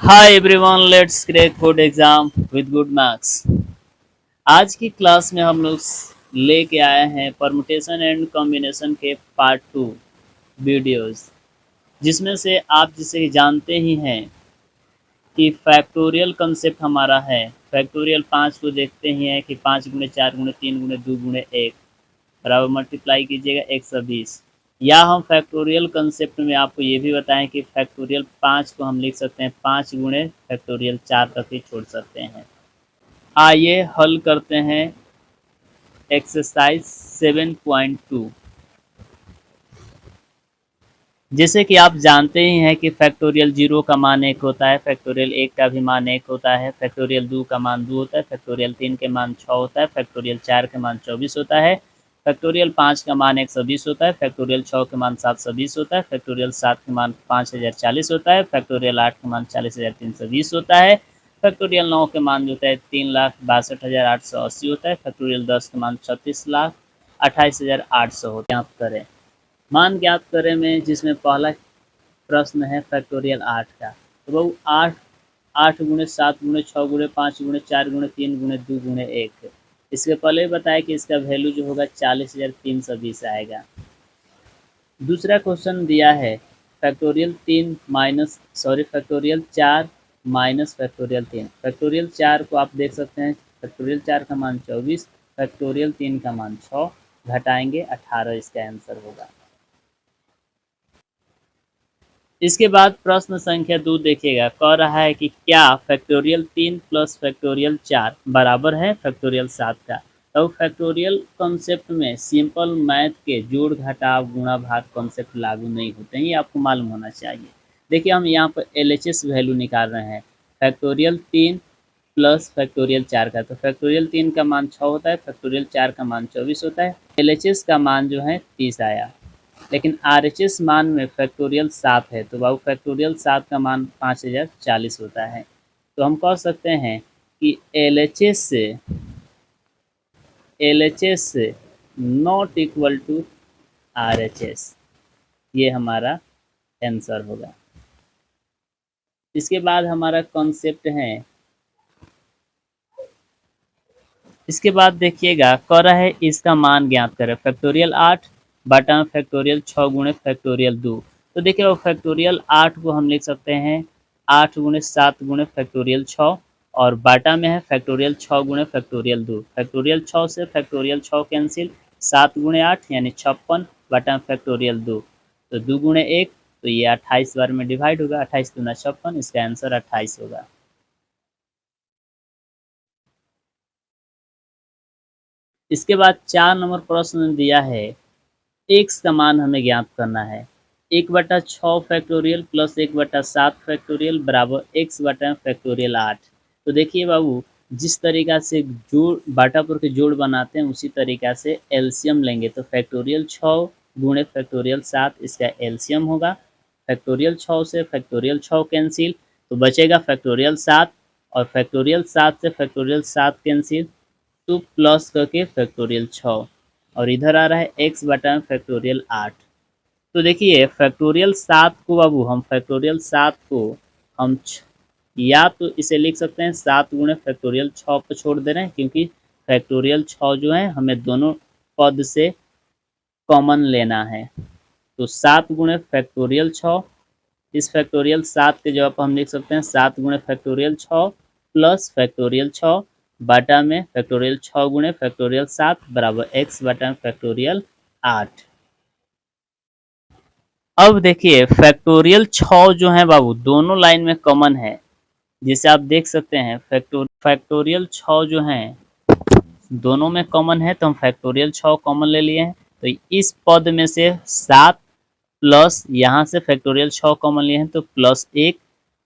Hi everyone, let's crack board exam with good marks. आज की class में हम लोग लेके आए हैं परमुटेशन एंड कॉम्बिनेशन के पार्ट 2 वीडियोस, जिसमें से आप जिसे जानते ही हैं कि फैक्टोरियल कंसेप्ट हमारा है। फैक्टोरियल 5 को देखते ही हैं कि 5 गुणे 4 गुणे 3 गुणे 2 गुणे 1 बराबर मल्टीप्लाई कीजिएगा 120। या हम फैक्टोरियल कंसेप्ट में आपको ये भी बताएं कि फैक्टोरियल 5 को हम लिख सकते हैं 5 गुणे फैक्टोरियल 4 तक ही छोड़ सकते हैं। आइए हल करते हैं एक्सरसाइज 7.2। जैसे कि आप जानते ही हैं कि फैक्टोरियल 0 का मान 1 होता है, फैक्टोरियल 1 का भी मान 1 होता है, फैक्टोरियल 2 का मान 2 होता है, फैक्टोरियल 3 के मान 6 होता है, फैक्टोरियल 4 के मान 24 होता है, फैक्टोरियल 5 का मान 120 होता है, फैक्टोरियल 6 के मान 720 होता है, फैक्टोरियल 7 के मान 5040 होता है, फैक्टोरियल 8 के मान 40320 होता है, फैक्टोरियल 9 के मान जो होता है 3,62,880 होता है, फैक्टोरियल 10 के मान 36,28,800 होते हैं। आप करें मान ज्ञात करें में, जिसमें पहला प्रश्न है फैक्टोरियल 8 का। तो वो 8 गुणे 7 गुणे 6 गुणे 5 गुणे 4 गुणे 3 गुणे 2 गुणे 1। इसके पहले बताया कि इसका वैल्यू जो होगा 40,320 आएगा। दूसरा क्वेश्चन दिया है फैक्टोरियल 4 माइनस फैक्टोरियल 3। फैक्टोरियल 4 को आप देख सकते हैं, फैक्टोरियल 4 का मान 24, फैक्टोरियल 3 का मान 6, घटाएंगे 18, इसका आंसर होगा। इसके बाद प्रश्न संख्या 2 देखिएगा, कह रहा है कि क्या फैक्टोरियल 3 प्लस फैक्टोरियल 4 बराबर है फैक्टोरियल 7 का। तो फैक्टोरियल कॉन्सेप्ट में सिंपल मैथ के जोड़ घटाव गुणा भाग कॉन्सेप्ट लागू नहीं होते हैं, ये आपको मालूम होना चाहिए। देखिए हम यहाँ पर LHS वैल्यू निकाल रहे हैं, फैक्टोरियल 3 प्लस फैक्टोरियल 4 का। तो फैक्टोरियल 3 का मान 6 होता है, फैक्टोरियल 4 का मान 24 होता है, LHS का मान जो है 30 आया। लेकिन RHS मान में फैक्टोरियल 7 है, तो बाबू फैक्टोरियल 7 का मान 5040 होता है। तो हम कह सकते हैं कि LHS not equal to RHS, ये हमारा आंसर होगा। इसके बाद हमारा कॉन्सेप्ट है, इसके बाद देखिएगा कह रहा है इसका मान ज्ञात करें। फैक्टोरियल 8 बटा में फैक्टोरियल 6 गुणे फैक्टोरियल 2। तो देखिए वो फैक्टोरियल 8 को हम लिख सकते हैं 8 गुणे 7 गुणे फैक्टोरियल 6, और बाटा में है फैक्टोरियल 6 गुणे फैक्टोरियल 2। फैक्टोरियल 6 से फैक्टोरियल 6 कैंसिल, 7 गुणे 8 यानी 56 बटा में फैक्टोरियल 2। तो 2 गुणे 1, तो ये 28 बार में डिवाइड होगा, 28 दूना 56, इसका आंसर 28 होगा। इसके बाद 4 नंबर प्रश्न दिया है, x का मान हमें ज्ञात करना है। 1/6 फैक्टोरियल प्लस 1/7 फैक्टोरियल बराबर x बटा फैक्टोरियल 8। तो देखिए बाबू, जिस तरीका से जोड़ बाटापुर के जोड़ बनाते हैं उसी तरीका से एलसीएम लेंगे। तो फैक्टोरियल 6 गुणे फैक्टोरियल 7, इसका एलसीएम होगा। फैक्टोरियल 6 से फैक्टोरियल 6 कैंसिल, तो बचेगा फैक्टोरियल 7, और फैक्टोरियल 7 से फैक्टोरियल 7 कैंसिल, तो प्लस करके फैक्टोरियल 6, और इधर आ रहा है x बटा फैक्टोरियल 8। तो देखिए फैक्टोरियल 7 को बाबू हम फैक्टोरियल 7 को हम या तो इसे लिख सकते हैं 7 गुणे फैक्टोरियल 6 पर छोड़ दे रहे हैं, क्योंकि फैक्टोरियल 6 जो है हमें दोनों पद से कॉमन लेना है। तो 7 गुणे फैक्टोरियल 6, इस फैक्टोरियल 7 के जगह पर हम लिख सकते हैं 7 गुणे फैक्टोरियल 6 प्लस फैक्टोरियल 6 बटा में फैक्टोरियल 6 गुणे फैक्टोरियल 7 बराबर x बटा फैक्टोरियल 8। अब देखिए फैक्टोरियल 6 जो है बाबू दोनों लाइन में कॉमन है, जिसे आप देख सकते हैं फैक्टोरियल 6 जो है दोनों में कॉमन है, तो हम फैक्टोरियल 6 कॉमन ले लिए हैं। तो इस पद में से 7 प्लस यहाँ से फैक्टोरियल 6 कॉमन लिए हैं, तो प्लस 1,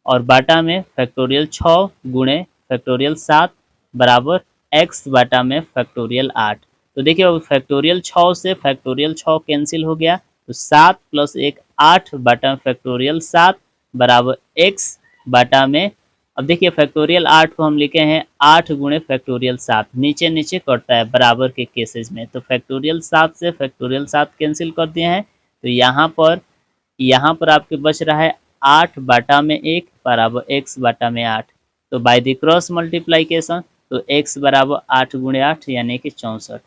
और बाटा में फैक्टोरियल 6 गुणे फैक्टोरियल 7 बराबर x बाटा में फैक्टोरियल 8। तो देखिए अब फैक्टोरियल 6 से फैक्टोरियल 6 कैंसिल हो गया, तो 7 प्लस 1 8 बाटा फैक्टोरियल 7 बराबर x बाटा में, अब देखिए फैक्टोरियल 8 को हम लिखे हैं 8 गुणे फैक्टोरियल 7, नीचे नीचे कटता है बराबर के केसेस में। तो फैक्टोरियल 7 से फैक्टोरियल 7 कैंसिल कर दिए हैं, तो यहाँ पर आपके बच रहा है 8 बटा में 1 बराबर x बटा में 8। तो बाय द क्रॉस मल्टीप्लाइकेशन तो x बराबर 8 गुणे 8 यानी कि 64।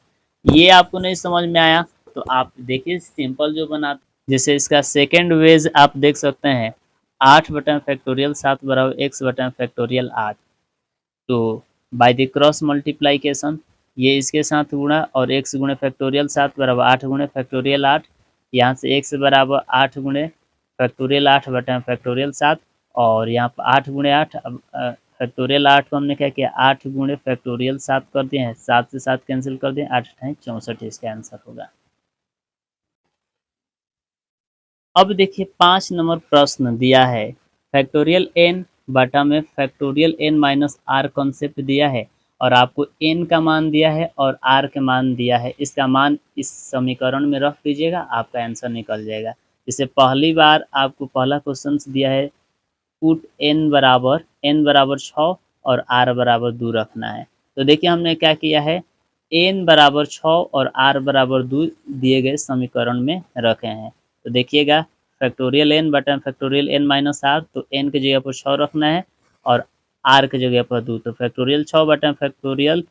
ये आपको नहीं समझ में आया तो आप देखिए सिंपल जो बना, जैसे इसका सेकेंड वेज आप देख सकते हैं 8 बटा फैक्टोरियल 7 बराबर x बटा फैक्टोरियल 8। तो बाय द क्रॉस मल्टीप्लाइकेशन ये इसके साथ गुणा और x गुणे फैक्टोरियल 7 बराबर 8 गुणे फैक्टोरियल 8। यहाँ से x बराबर 8 गुणे फैक्टोरियल 8 बटा फैक्टोरियल 7 और यहाँ पर 8 गुणे 8। अब फैक्टोरियल 8 को हमने क्या किया 8 गुणे फैक्टोरियल 7 कर दिए हैं, 7 से 7 कैंसिल कर दिए, 8 अठाई 64 इसका आंसर होगा। अब देखिए 5 नंबर प्रश्न दिया है फैक्टोरियल n बटा में factorial n minus r concept दिया है और आपको n का मान दिया है और r का मान दिया है। इसका मान इस समीकरण में रख दीजिएगा, आपका आंसर निकल जाएगा। जैसे पहली बार आपको पहला क्वेश्चन दिया है पुट n बराबर 6 और r बराबर 2 रखना है। तो देखिए हमने क्या किया है n बराबर 6 और r बराबर 2 दिए गए समीकरण में रखे हैं। तो देखिएगा फैक्टोरियल n बटा फैक्टोरियल n माइनस आर, तो n की जगह पर 6 रखना है और r की जगह पर 2। तो फैक्टोरियल 6 बटा फैक्टोरियल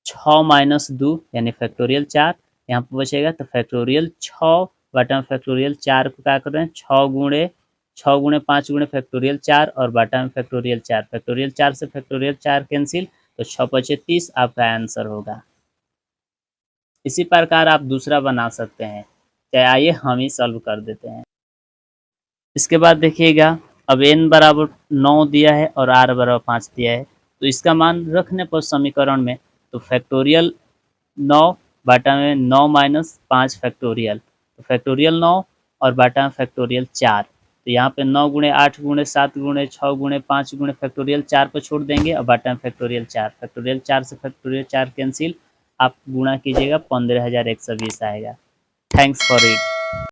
6 माइनस 2 यानी फैक्टोरियल 4 यहाँ पर बचेगा। तो फैक्टोरियल 6 बटा फैक्टोरियल 4 को क्या कर रहे हैं 6 गुणे 5 गुणे फैक्टोरियल 4 और बटा में फैक्टोरियल 4, फैक्टोरियल 4 से फैक्टोरियल 4 कैंसिल, तो 6 पचे 30 आपका आंसर होगा। इसी प्रकार आप दूसरा बना सकते हैं, चाहे आइए हम ही सॉल्व कर देते हैं। इसके बाद देखिएगा अब n बराबर 9 दिया है और r बराबर 5 दिया है, तो इसका मान रखने पर समीकरण में तो फैक्टोरियल 9 बटा में 9 माइनस 5 फैक्टोरियल, तो फैक्टोरियल 9 और बटा फैक्टोरियल 4। तो यहाँ पे 9 गुणे 8 गुणे 7 गुणे 6 गुणे 5 गुणे फैक्टोरियल 4 पर छोड़ देंगे और बटा फैक्टोरियल 4, फैक्टोरियल 4 से फैक्टोरियल 4 कैंसिल, आप गुणा कीजिएगा 15,120 आएगा। Thanks for it.